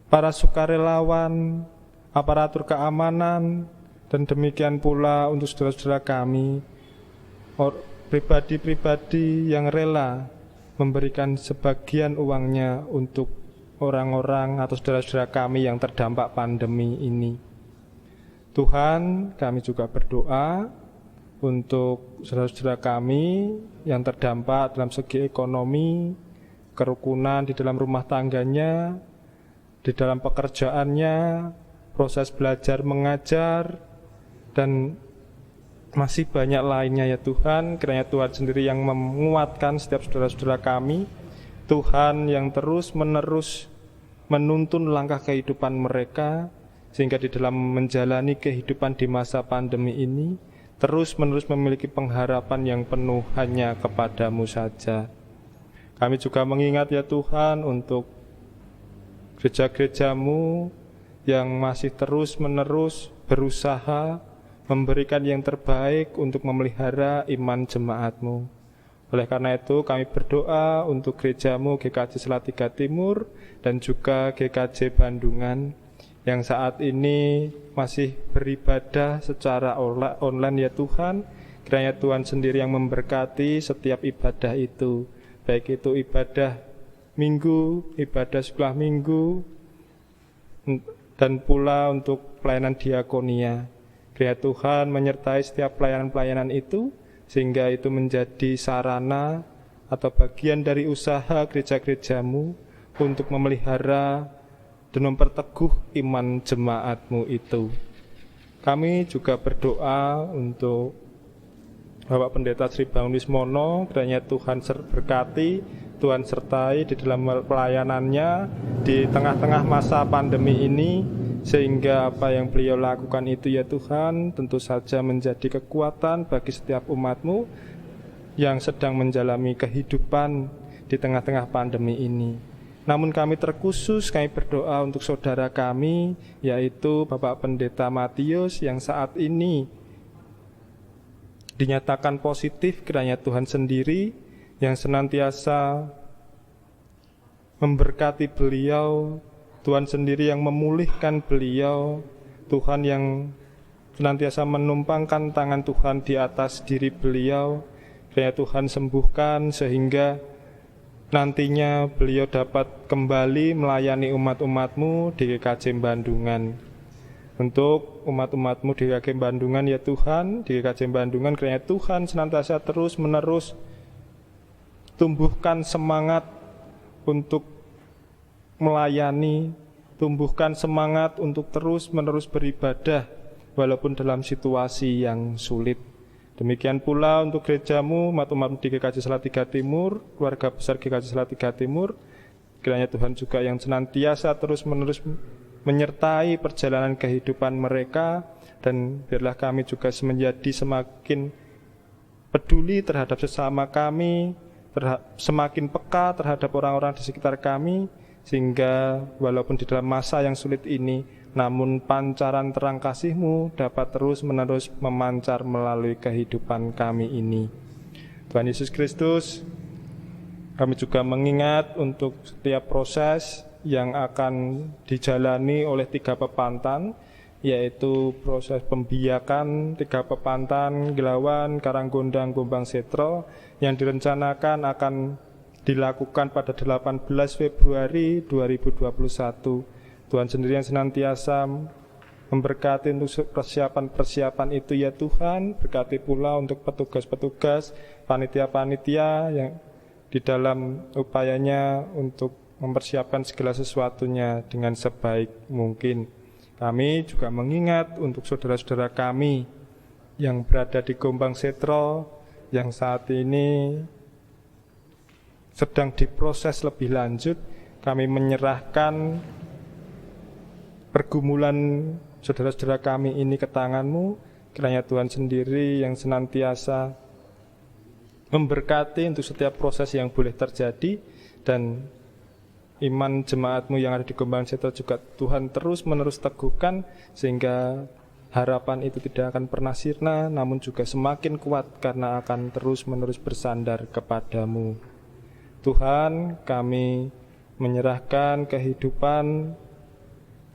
para sukarelawan, aparatur keamanan, dan demikian pula untuk saudara-saudara kami, pribadi-pribadi yang rela memberikan sebagian uangnya untuk orang-orang atau saudara-saudara kami yang terdampak pandemi ini. Tuhan, kami juga berdoa untuk saudara-saudara kami yang terdampak dalam segi ekonomi, kerukunan di dalam rumah tangganya, di dalam pekerjaannya, proses belajar mengajar, dan masih banyak lainnya ya Tuhan. Kiranya Tuhan sendiri yang menguatkan setiap saudara-saudara kami, Tuhan yang terus-menerus menuntun langkah kehidupan mereka, sehingga di dalam menjalani kehidupan di masa pandemi ini terus-menerus memiliki pengharapan yang penuh hanya kepada-Mu saja. Kami juga mengingat ya Tuhan untuk gereja-gereja-Mu yang masih terus-menerus berusaha memberikan yang terbaik untuk memelihara iman jemaat-Mu. Oleh karena itu kami berdoa untuk gereja-Mu GKJ Salatiga Timur dan juga GKJ Bandungan yang saat ini masih beribadah secara online ya Tuhan. Kiranya Tuhan sendiri yang memberkati setiap ibadah itu, baik itu ibadah minggu, ibadah sekolah minggu, dan pula untuk pelayanan diakonia. Kiranya Tuhan menyertai setiap pelayanan-pelayanan itu, sehingga itu menjadi sarana atau bagian dari usaha gereja-gereja-Mu untuk memelihara dan memperteguh iman jemaat-Mu itu. Kami juga berdoa untuk Bapak Pendeta Sri Baunismono, kiranya Tuhan berkati, Tuhan sertai di dalam pelayanannya di tengah-tengah masa pandemi ini, sehingga apa yang beliau lakukan itu ya Tuhan tentu saja menjadi kekuatan bagi setiap umat-Mu yang sedang menjalani kehidupan di tengah-tengah pandemi ini. Namun kami terkhusus, kami berdoa untuk saudara kami, yaitu Bapak Pendeta Matius yang saat ini dinyatakan positif. Kiranya Tuhan sendiri yang senantiasa memberkati beliau, Tuhan sendiri yang memulihkan beliau, Tuhan yang senantiasa menumpangkan tangan Tuhan di atas diri beliau. Kiranya Tuhan sembuhkan sehingga nantinya beliau dapat kembali melayani umat-umat-Mu di GKJ Bandungan. Untuk umat-umat-Mu di GKJ Bandungan ya Tuhan, di GKJ Bandungan kiranya Tuhan senantiasa terus-menerus tumbuhkan semangat untuk melayani, tumbuhkan semangat untuk terus-menerus beribadah walaupun dalam situasi yang sulit. Demikian pula untuk gereja-Mu, umat-umat di GKJ Salatiga Timur, keluarga besar GKJ Salatiga Timur, kiranya Tuhan juga yang senantiasa terus-menerus menyertai perjalanan kehidupan mereka, dan biarlah kami juga menjadi semakin peduli terhadap sesama kami, semakin peka terhadap orang-orang di sekitar kami, sehingga walaupun di dalam masa yang sulit ini, namun pancaran terang kasih-Mu dapat terus-menerus memancar melalui kehidupan kami ini. Tuhan Yesus Kristus, kami juga mengingat untuk setiap proses yang akan dijalani oleh 3 pepantan, yaitu proses pembiakan 3 pepantan, Gilawan, Karanggondang, Gombang Setro yang direncanakan akan dilakukan pada 18 Februari 2021. Tuhan sendiri yang senantiasa memberkati untuk persiapan itu ya Tuhan. Berkati pula untuk petugas-petugas, panitia-panitia yang di dalam upayanya untuk mempersiapkan segala sesuatunya dengan sebaik mungkin. Kami juga mengingat untuk saudara-saudara kami yang berada di Gombang Setro yang saat ini sedang diproses lebih lanjut. Kami menyerahkan pergumulan saudara-saudara kami ini ke tangan-Mu, kiranya Tuhan sendiri yang senantiasa memberkati untuk setiap proses yang boleh terjadi, dan iman jemaat-Mu yang ada di Gombang Setro juga Tuhan terus-menerus teguhkan, sehingga harapan itu tidak akan pernah sirna, namun juga semakin kuat karena akan terus-menerus bersandar kepada-Mu. Tuhan, kami menyerahkan kehidupan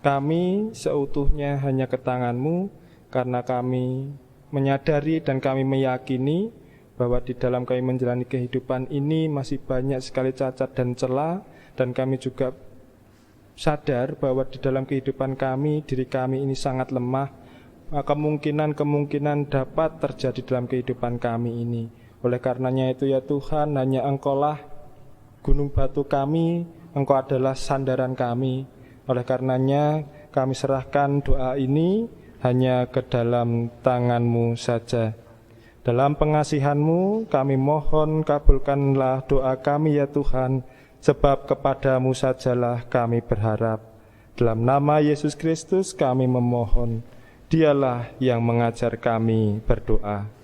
kami seutuhnya hanya ke tangan-Mu, karena kami menyadari dan kami meyakini bahwa di dalam kami menjalani kehidupan ini masih banyak sekali cacat dan celah, dan kami juga sadar bahwa di dalam kehidupan kami, diri kami ini sangat lemah. Kemungkinan dapat terjadi dalam kehidupan kami ini. Oleh karenanya itu ya Tuhan, hanya Engkaulah gunung batu kami, Engkau adalah sandaran kami. Oleh karenanya kami serahkan doa ini hanya ke dalam tangan-Mu saja. Dalam pengasihan-Mu kami mohon kabulkanlah doa kami ya Tuhan, sebab kepada-Mu sajalah kami berharap. Dalam nama Yesus Kristus kami memohon, Dialah yang mengajar kami berdoa.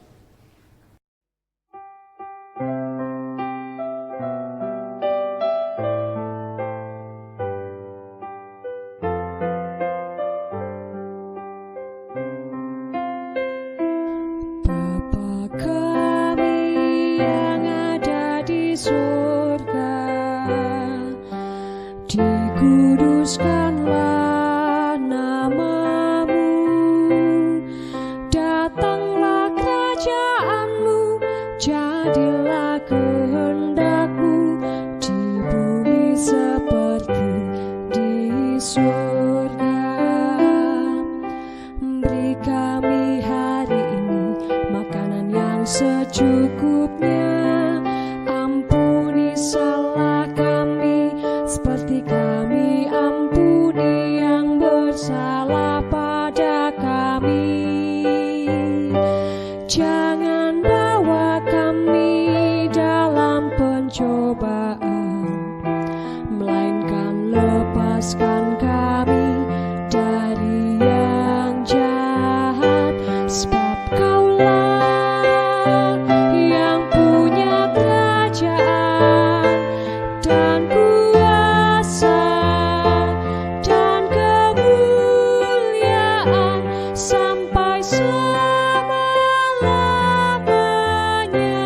Dikuduskanlah nama-Mu, datanglah kerajaan-Mu, jadilah kehendak-Mu di bumi seperti di surga. Beri kami hari ini makanan yang secukupnya, ampuni salah kami seperti kami ampuni yang bersalah pada kami. Jangan bawa kami dalam pencobaan, melainkan lepaskan kami dari yang jahat. Sebab Kaulah yang punya kerajaan dan kuasa dan kemuliaan sampai selama-lamanya.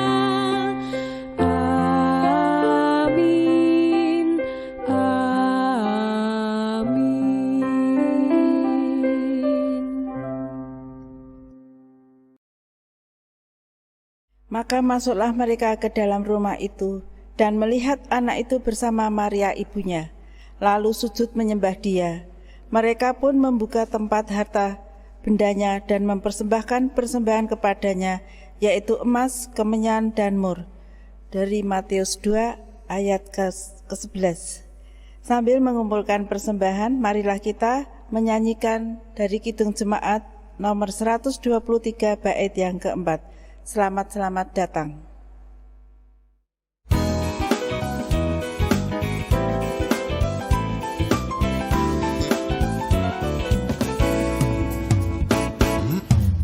Amin, amin. Maka masuklah mereka ke dalam rumah itu, dan melihat anak itu bersama Maria ibunya, lalu sujud menyembah Dia. Mereka pun membuka tempat harta bendanya dan mempersembahkan persembahan kepadanya, yaitu emas, kemenyan, dan mur. Dari Matius 2 ayat ke-11. Sambil mengumpulkan persembahan, marilah kita menyanyikan dari Kidung Jemaat nomor 123 bait yang keempat. Selamat datang.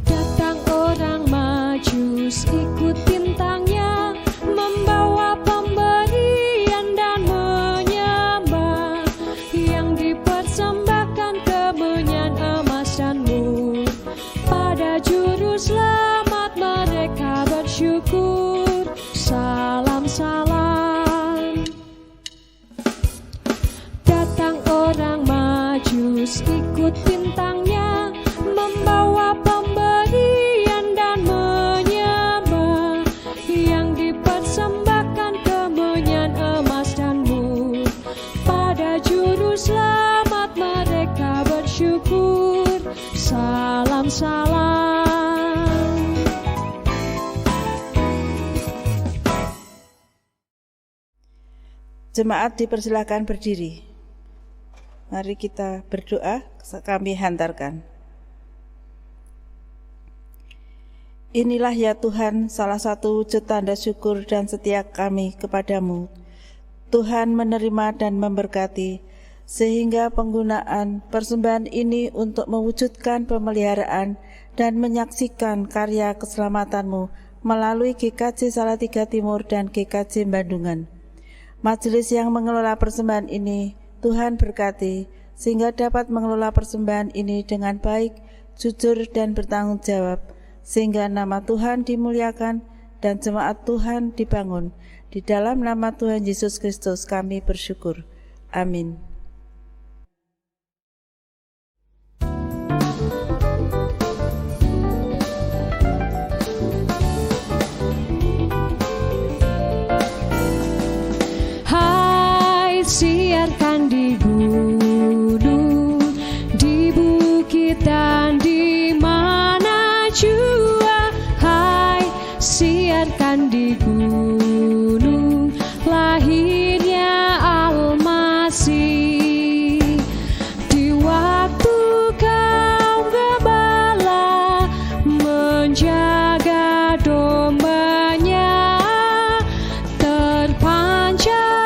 Datang orang Majus ikut bintangnya, membawa pemberian dan menyembah, yang dipersembahkan kemenyan, emas, dan mur. Pada juru selamat mereka bersyukur. Salam, salam. Datang orang Majus ikut bintangnya, Jemaat dipersilakan berdiri. Mari kita berdoa, kami hantarkan. Inilah ya Tuhan salah satu wujud tanda syukur dan setia kami kepadamu. Tuhan menerima dan memberkati, sehingga penggunaan persembahan ini untuk mewujudkan pemeliharaan dan menyaksikan karya keselamatanmu melalui GKJ Salatiga Timur dan GKJ Bandungan. Majelis yang mengelola persembahan ini, Tuhan berkati, sehingga dapat mengelola persembahan ini dengan baik, jujur, dan bertanggung jawab, sehingga nama Tuhan dimuliakan dan jemaat Tuhan dibangun. Di dalam nama Tuhan Yesus Kristus kami bersyukur. Amin. Siarkan di gunung, di bukit dan di mana jua. Hai, siarkan di gunung, lahirnya Al-Masih. Di waktu kaum gembala menjaga dombanya, terpancar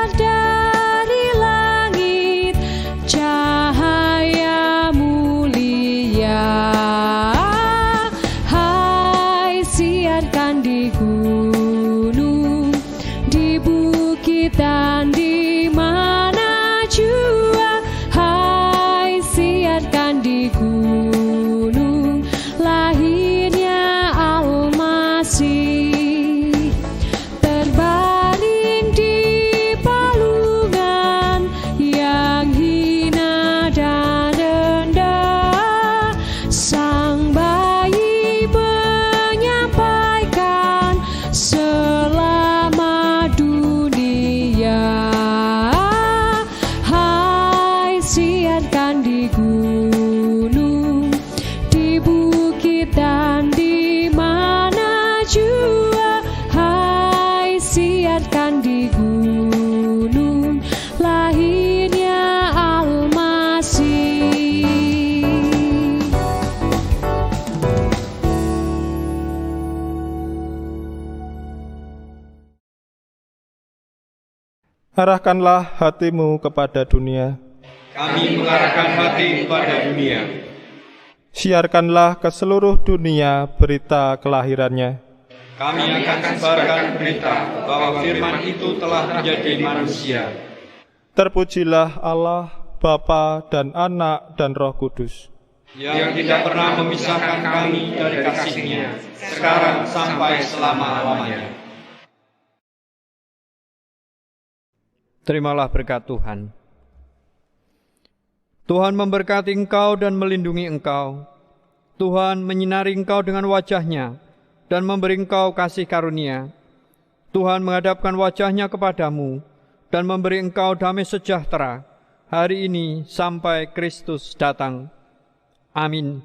cahaya mulia. Hai, siarkan di gunung, di bukit dan di mana jua. Hai, siarkan di gunung, lahirnya Al-Masih. Terbaring di palungan yang dan rendah, sang bayi menyampaikan selamat dunia. Hai, siarkan di gunung, di bukit dan di mana jua. Hai, siarkan di gunung, lahirnya Arahkanlah hatimu kepada dunia. Kami mengarahkan hati kepada dunia. Siarkanlah ke seluruh dunia berita kelahirannya. Kami akan sebarkan berita bahwa firman itu telah menjadi manusia. Terpujilah Allah, Bapa dan Anak dan Roh Kudus, yang tidak pernah memisahkan kami dari kasih-Nya, sekarang sampai selama-lamanya. Terimalah berkat Tuhan. Tuhan memberkati engkau dan melindungi engkau. Tuhan menyinari engkau dengan wajah-Nya dan memberi engkau kasih karunia. Tuhan menghadapkan wajah-Nya kepadamu dan memberi engkau damai sejahtera hari ini sampai Kristus datang. Amin.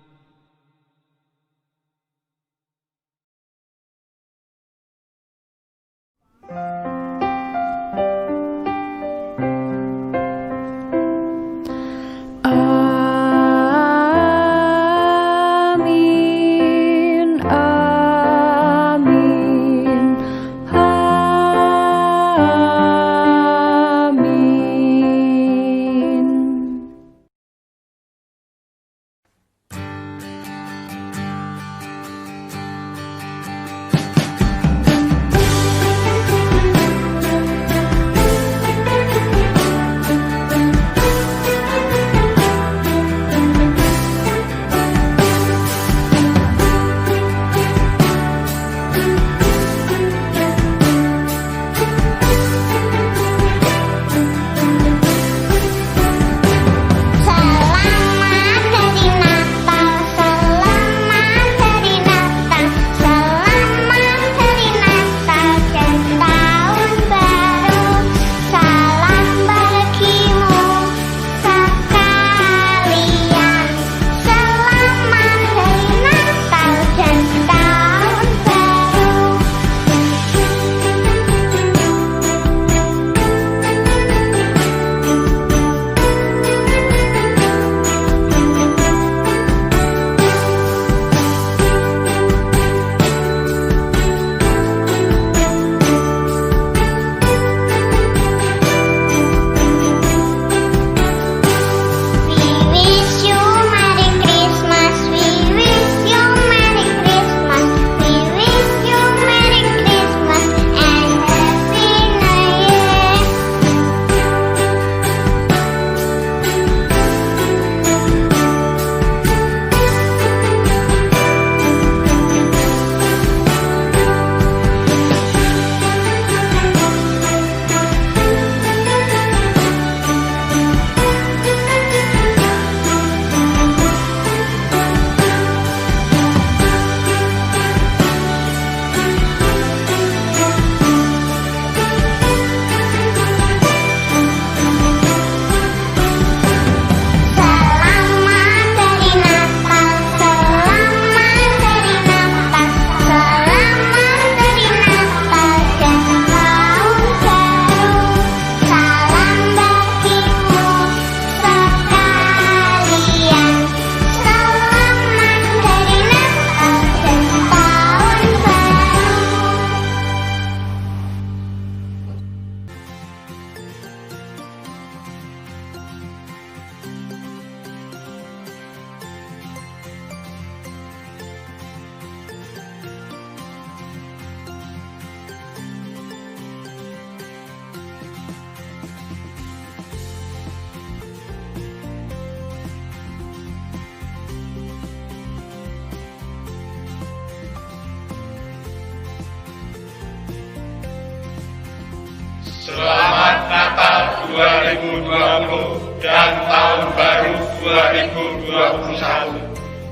2020 dan Tahun Baru 2021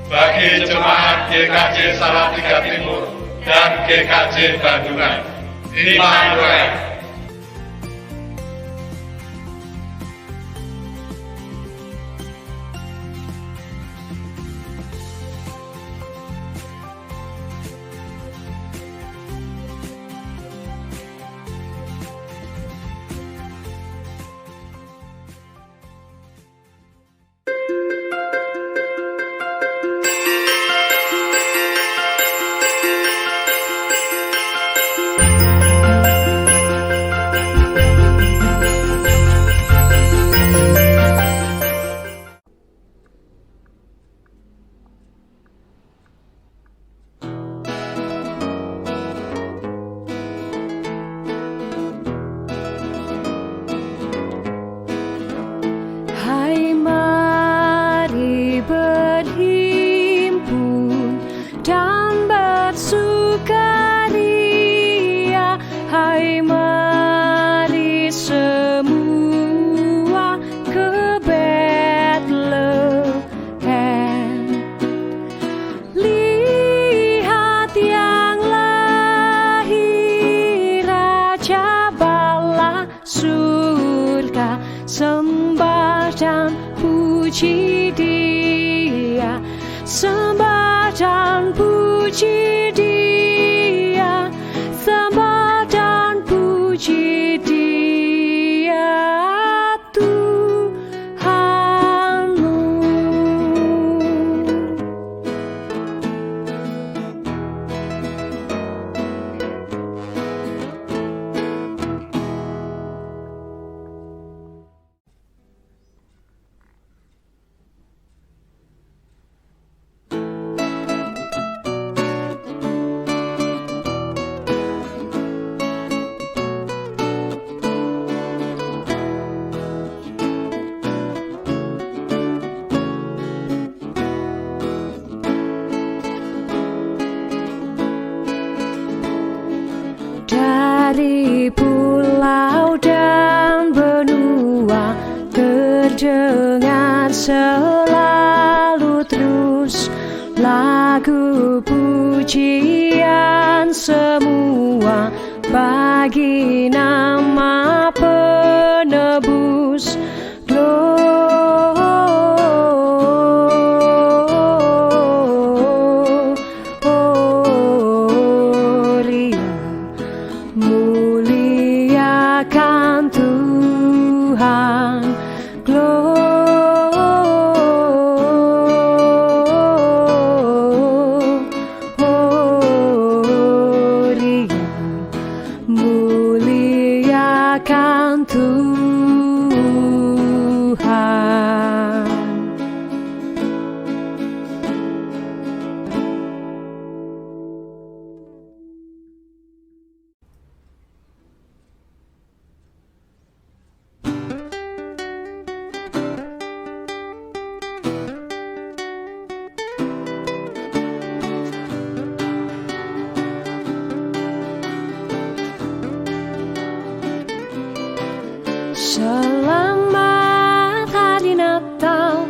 bagi jemaat GKJ Salatiga Timur dan GKJ Bandungan. Immanuel. Hai mari berhimpun dan bersukaria. Hai mari semua ke Bethlehem. Lihat yang lahir Raja Bala surga. Sembah dan puji Dia, sembah dan puji Dia, sembah dan puji Dia, Tuhanmu. Dari pulau dan benua terdengar selalu terus lagu pujian semua bagi nama penebus. Muliakan Tuhan, gloria. Muliakan Tuhan. Selamat hari Natal.